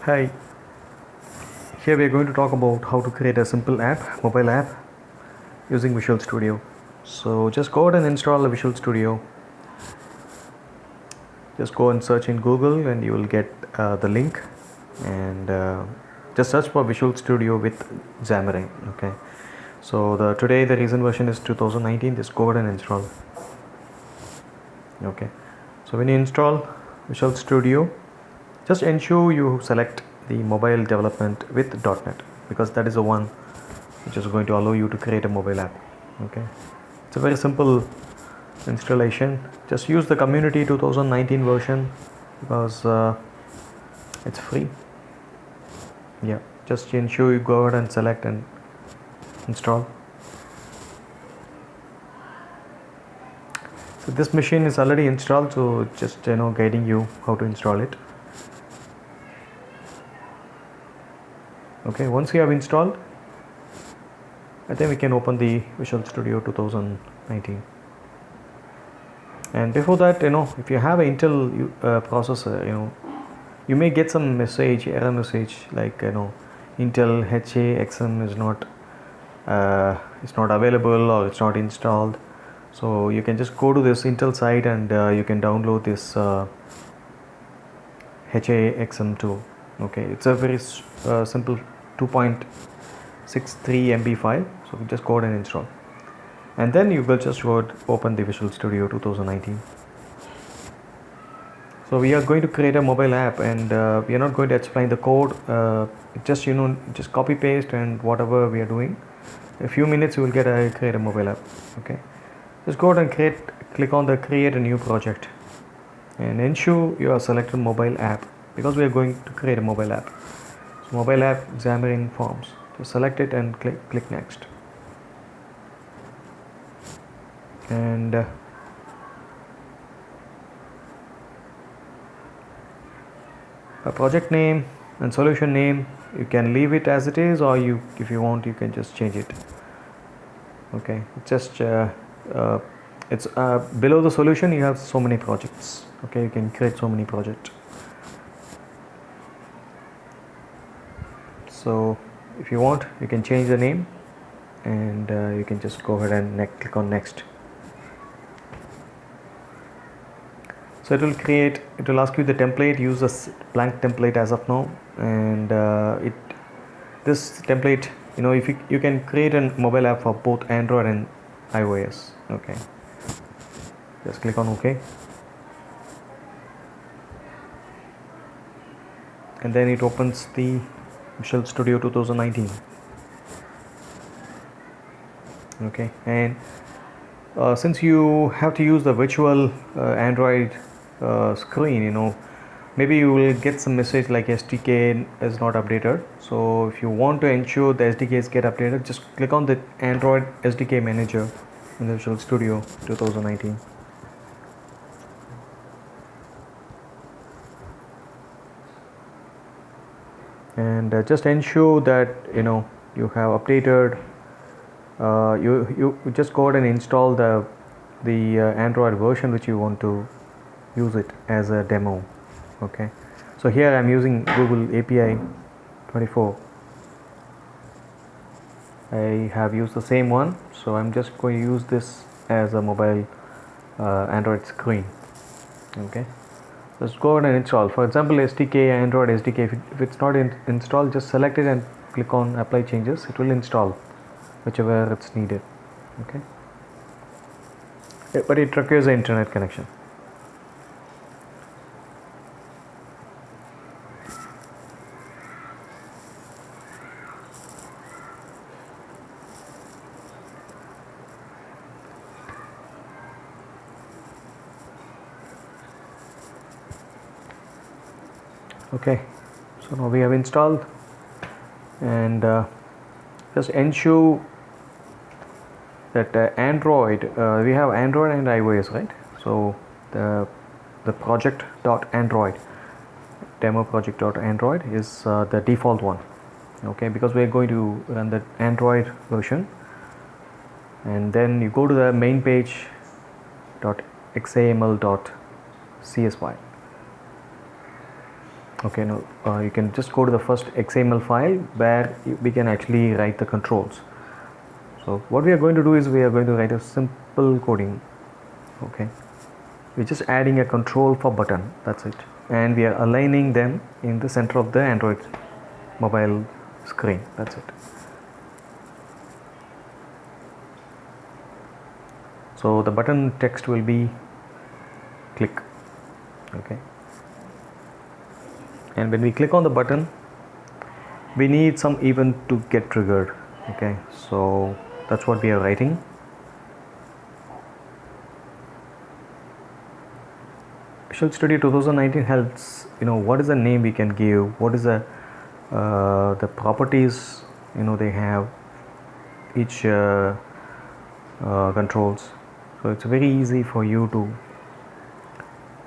Hi, here we are going to talk about how to create a simple mobile app using Visual Studio. So just go ahead and install the Visual Studio. Just go and search in Google and you will get the link, and just search for Visual Studio with Xamarin. Okay, so today the recent version is 2019. Just go ahead and install. Okay, so when you install Visual Studio, just ensure you select the mobile development with .NET, because that is the one which is going to allow you to create a mobile app. Okay, it's a very simple installation. Just use the community 2019 version because it's free. Yeah, just ensure you go ahead and select and install. So this machine is already installed, so just guiding you how to install it. Okay, once you have installed, I think we can open the Visual Studio 2019. And before that, if you have an Intel processor, you may get some error message like Intel HaXM is not available, or it's not installed. So you can just go to this Intel site and you can download this HaXM tool. Okay, it's a very simple 2.63 MB file. So just go ahead and install, and then you will just open the Visual Studio 2019. So we are going to create a mobile app, and we are not going to explain the code. Just just copy paste, and whatever we are doing, a few minutes you will create a mobile app. Okay, just go ahead and click on the create a new project, and ensure you are selected mobile app, because we are going to create a mobile app. So mobile app Xamarin Forms. So select it and click next, and a project name and solution name, you can leave it as it is, or if you want, you can just change it. Okay, just it's below the solution you have so many projects. Okay, you can create so many projects. So if you want, you can change the name, and you can just go ahead and click on next. So it will ask you the template. Use a blank template as of now, and this template, if you can create a mobile app for both Android and iOS. Okay, just click on OK, and then it opens the Visual Studio 2019. Okay, and since you have to use the virtual Android screen, maybe you will get some message like SDK is not updated. So if you want to ensure the SDKs get updated, just click on the Android SDK manager in the Visual Studio 2019. And just ensure that you have updated. You just go ahead and install the Android version which you want to use it as a demo. Okay, so here I'm using Google API 24. I have used the same one, so I'm just going to use this as a mobile Android screen. Okay, just go ahead and install. For example, SDK, Android SDK, if it's not installed, just select it and click on apply changes. It will install whichever it's needed. Okay, but it requires an internet connection. Okay, so now we have installed, and just ensure that Android, we have Android and iOS, right? So the project.android, demo project.android is the default one. Okay, because we are going to run the Android version, and then you go to the main page .xaml.cs file. Okay, now you can just go to the first XML file where we can actually write the controls. So what we are going to do is we are going to write a simple coding. Okay, we're just adding a control for button, that's it, and we are aligning them in the center of the Android mobile screen, that's it. So the button text will be click. Okay, and when we click on the button, we need some event to get triggered. Okay, so that's what we are writing. Visual Studio 2019 helps, what is the name we can give, what is the properties, they have each controls. So it's very easy for you to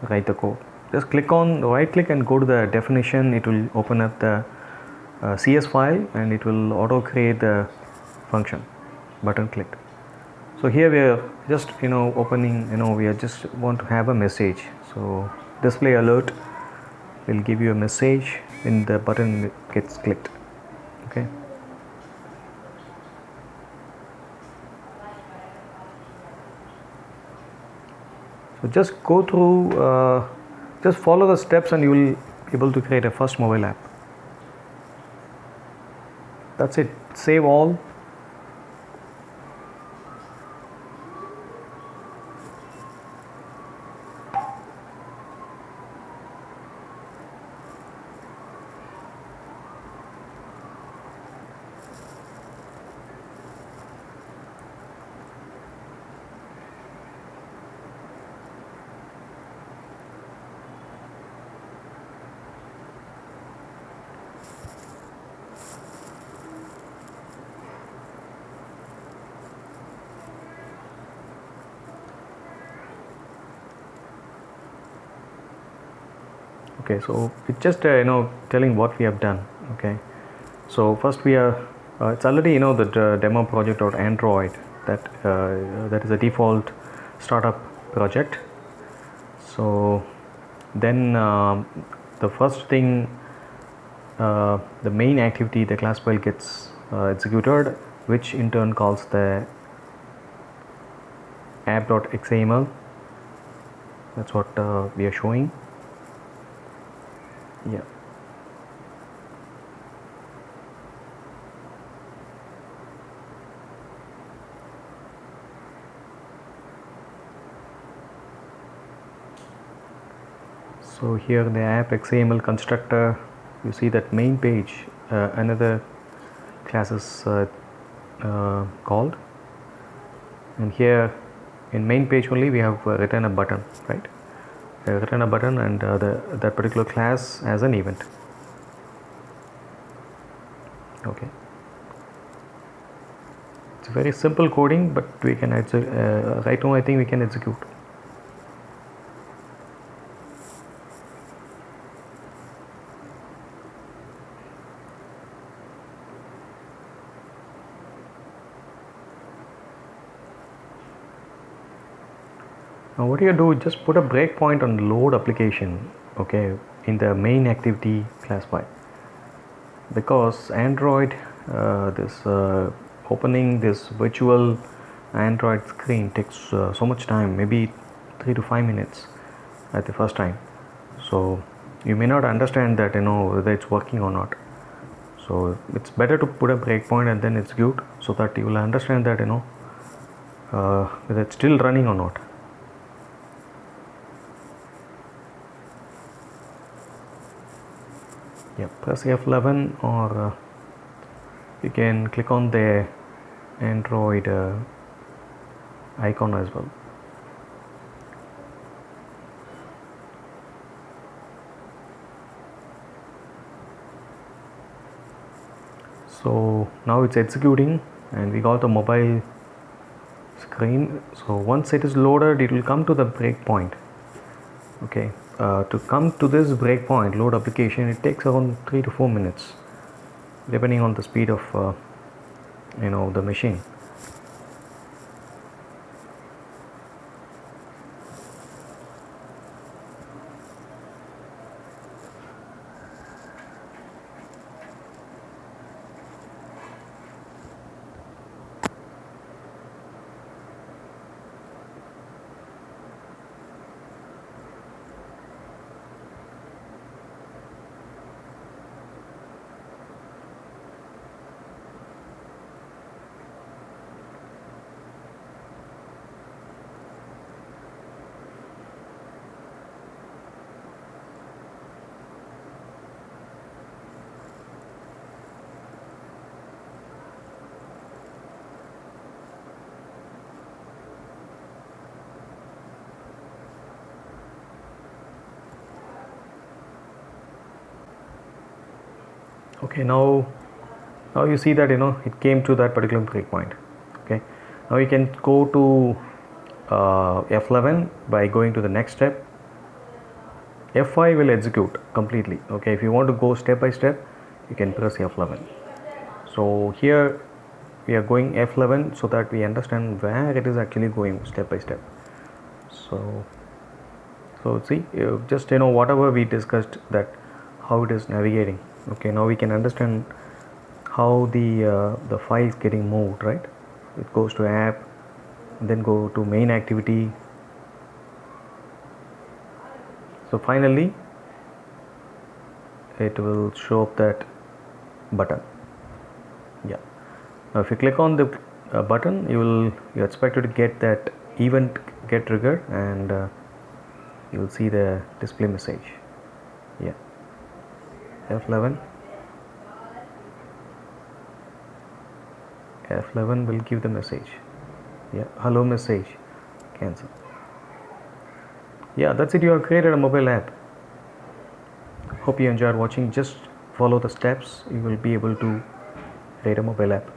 write the code. Just right click and go to the definition. It will open up the CS file and it will auto create the function button clicked. So here we are just opening, we are just want to have a message. So display alert will give you a message when the button gets clicked. Okay, so just go through, just follow the steps and you will be able to create a first mobile app. That's it. Save all. Okay, so it's just telling what we have done. Okay, so first we are it's already the demo project or Android that is a default startup project. So then the first thing, the main activity, the class file gets executed, which in turn calls the app.xaml. That's what we are showing. Yeah. So here the app XAML constructor, you see that main page, another class is called, and here in main page only we have written a button, right? Written a button and that particular class as an event. Okay, it's a very simple coding, but we can right now I think we can execute. Now what you do, just put a breakpoint on load application, okay, in the main activity class file, because Android this opening this virtual Android screen takes so much time, maybe 3 to 5 minutes at the first time. So you may not understand that whether it's working or not. So it's better to put a breakpoint and then execute, so that you will understand that whether it's still running or not. Yeah, press F11 or you can click on the Android icon as well. So now it's executing and we got the mobile screen. So once it is loaded, it will come to the breakpoint. Okay, to come to this breakpoint load application, it takes around 3 to 4 minutes depending on the speed of the machine. Okay, now you see that it came to that particular breakpoint. Okay, now you can go to F11 by going to the next step. F5 will execute completely. Okay, if you want to go step by step, you can press F11. So here we are going F11 so that we understand where it is actually going step by step. So see, just whatever we discussed, that how it is navigating. Okay, now we can understand how the file is getting moved, right? It goes to app, then go to main activity. So finally it will show up that button. Yeah, now if you click on the button, you're expected to get that event get triggered, and you will see the display message. Yeah, F11 will give the message. Yeah, hello message, cancel. Yeah, that's it. You have created a mobile app. Hope you enjoyed watching. Just follow the steps, you will be able to create a mobile app.